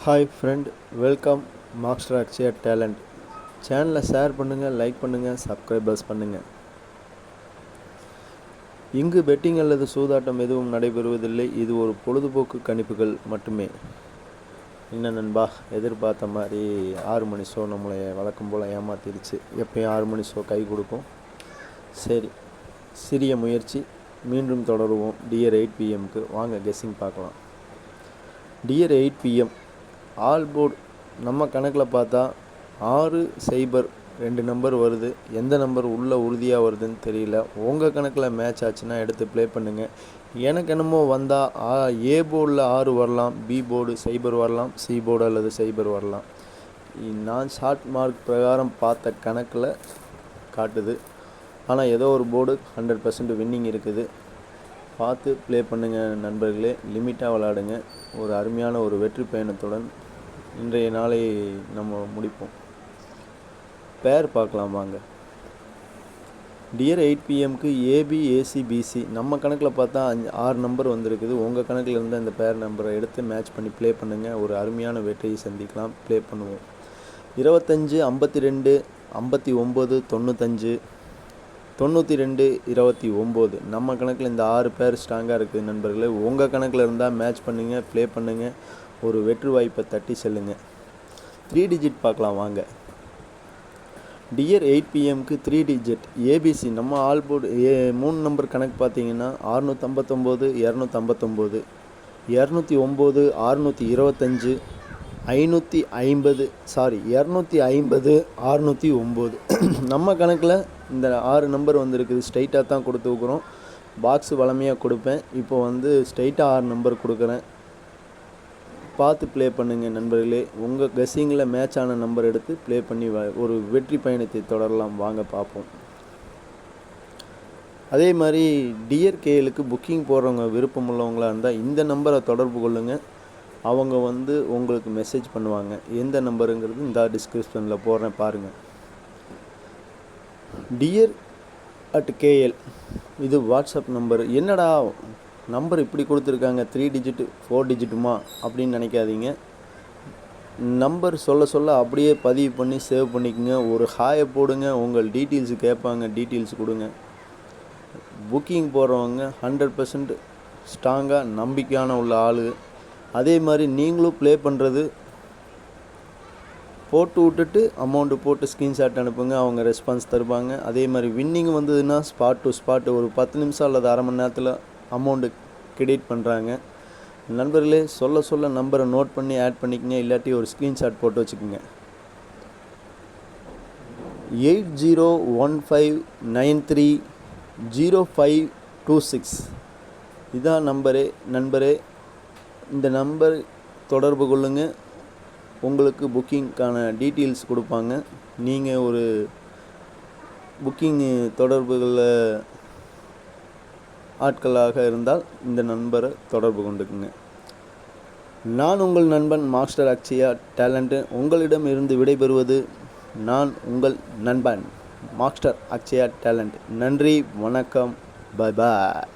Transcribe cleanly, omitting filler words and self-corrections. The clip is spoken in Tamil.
Hi friend, welcome master Akshaya talent. சேனலை ஷேர் பண்ணுங்கள், லைக் பண்ணுங்கள், சப்ஸ்கிரைபர்ஸ் பண்ணுங்கள். இங்கு பெட்டிங் அல்லது சூதாட்டம் எதுவும் நடைபெறுவதில்லை. இது ஒரு பொழுதுபோக்கு கணிப்புகள் மட்டுமே. என்ன நண்பா, எதிர்பார்த்த மாதிரி 6 மணி ஷோ நம்மளை வழக்கம் போல் ஏமாத்திடுச்சு. எப்பயும் 6 மணி ஷோ கை கொடுக்கும். சரி, சிறிய முயற்சி, மீண்டும் தொடருவோம். டியர் 8 PM வாங்க கெஸ்ஸிங் பார்க்கலாம். டியர் 8 PM ஆல் போர்டு நம்ம கணக்கில் பார்த்தா 6-0 2 நம்பர் வருது. எந்த நம்பர் உள்ளே உறுதியாக வருதுன்னு தெரியல. உங்கள் கணக்கில் மேட்ச் ஆச்சுன்னா எடுத்து ப்ளே பண்ணுங்கள். எனக்கு என்னமோ வந்தால் ஏ போர்டில் 6 வரலாம், பி போர்டு 0 வரலாம், சி போர்டு அல்லது 0 வரலாம். நான் ஷார்ட் மார்க் பிரகாரம் பார்த்த கணக்கில் காட்டுது. ஆனால் ஏதோ ஒரு போர்டு 100% வின்னிங் இருக்குது. பார்த்து ப்ளே பண்ணுங்கள் நண்பர்களே. லிமிட்டாக விளாடுங்க. ஒரு அருமையான ஒரு வெற்றி பயணத்துடன் இன்றைய நாளை நம்ம முடிப்போம். பேர் பார்க்கலாம் வாங்க. Dear 8 PM AB AC BC நம்ம கணக்கில் பார்த்தா 6 நம்பர் வந்திருக்குது. உங்கள் கணக்கில் இருந்து அந்த பேர் நம்பரை எடுத்து மேட்ச் பண்ணி ப்ளே பண்ணுங்கள். ஒரு அருமையான வெற்றியை சந்திக்கலாம். ப்ளே பண்ணுவோம். 25 52 59 95 92 29 நம்ம கணக்கில் இந்த 6 பேர் ஸ்ட்ராங்காக இருக்குது நண்பர்களே. உங்கள் கணக்கில் இருந்தால் மேட்ச் பண்ணுங்கள், ப்ளே பண்ணுங்கள். ஒரு வெற்றி வாய்ப்பை தட்டி செல்லுங்கள். 3 டிஜிட் பார்க்கலாம் வாங்க. டியர் 8 PM 3 டிஜிட் ஏபிசி நம்ம ஆல் போர்டு 3 நம்பர் கணக்கு பார்த்தீங்கன்னா 659 259 209 625 550 250 609 நம்ம கணக்கில் இந்த 6 நம்பர் வந்திருக்குது. ஸ்ட்ரைட்டாக தான் கொடுத்துருக்குறோம். பாக்ஸு வளமையாக கொடுப்பேன். இப்போ ஸ்ட்ரைட்டாக 6 நம்பர் கொடுக்குறேன். பார்த்து ப்ளே பண்ணுங்கள் நண்பர்களே. உங்கள் கெஸ்ஸிங்கில் மேட்ச் ஆன நம்பர் எடுத்து ப்ளே பண்ணி ஒரு வெற்றி பயணத்தை தொடரலாம். வாங்க பார்ப்போம். அதே மாதிரி டியர் கேலுக்கு புக்கிங் போடுறவங்க விருப்பம் உள்ளவங்களாக இருந்தால் இந்த நம்பரை தொடர்பு கொள்ளுங்கள். அவங்க உங்களுக்கு மெசேஜ் பண்ணுவாங்க. எந்த நம்பருங்கிறது இந்த டிஸ்கிரிப்ஷனில் போடுறேன் பாருங்கள். டியர் @KL இது வாட்ஸ்அப் நம்பர். என்னடா நம்பர் இப்படி கொடுத்துருக்காங்க, 3 டிஜிட் 4 டிஜிட்டுமா அப்படின்னு நினைக்காதீங்க. நம்பர் சொல்ல அப்படியே பதிவு பண்ணி சேவ் பண்ணிக்கோங்க. ஒரு ஹாயை போடுங்க. உங்கள் டீட்டெயில்ஸு கேட்பாங்க, டீட்டெயில்ஸ் கொடுங்க. புக்கிங் போடுறவங்க 100% ஸ்ட்ராங்காக நம்பிக்கையான உள்ள ஆளு. அதே மாதிரி நீங்களும் ப்ளே பண்ணுறது போட்டு விட்டுட்டு அமௌண்ட்டு போட்டு ஸ்க்ரீன்ஷாட் அனுப்புங்க. அவங்க ரெஸ்பான்ஸ் தருவாங்க. அதே மாதிரி வின்னிங் வந்ததுன்னா ஸ்பாட் டு ஸ்பாட் ஒரு 10 நிமிஷம் அல்லது அரை மணி நேரத்தில் அமௌண்ட்டு கிரெடிட் பண்ணுறாங்க. நண்பர்களே, சொல்ல நம்பரை நோட் பண்ணி ஆட் பண்ணிக்கங்க. இல்லாட்டி ஒரு ஸ்க்ரீன்ஷாட் போட்டு வச்சுக்கோங்க. 8015930526 இதான் நண்பரே. இந்த நம்பர் தொடர்பு கொள்ளுங்கள். உங்களுக்கு புக்கிங்க்கான டீட்டெயில்ஸ் கொடுப்பாங்க. நீங்கள் ஒரு புக்கிங் தொடர்புகளில் ஆட்களாக இருந்தால் இந்த நண்பரை தொடர்பு கொண்டுக்குங்க. நான் உங்கள் நண்பன் மாஸ்டர் அக்ஷயா டேலண்ட். உங்களிடம் இருந்து விடைபெறுவது நான் உங்கள் நண்பன் மாஸ்டர் அக்ஷயா டேலண்ட். நன்றி, வணக்கம், பாய்.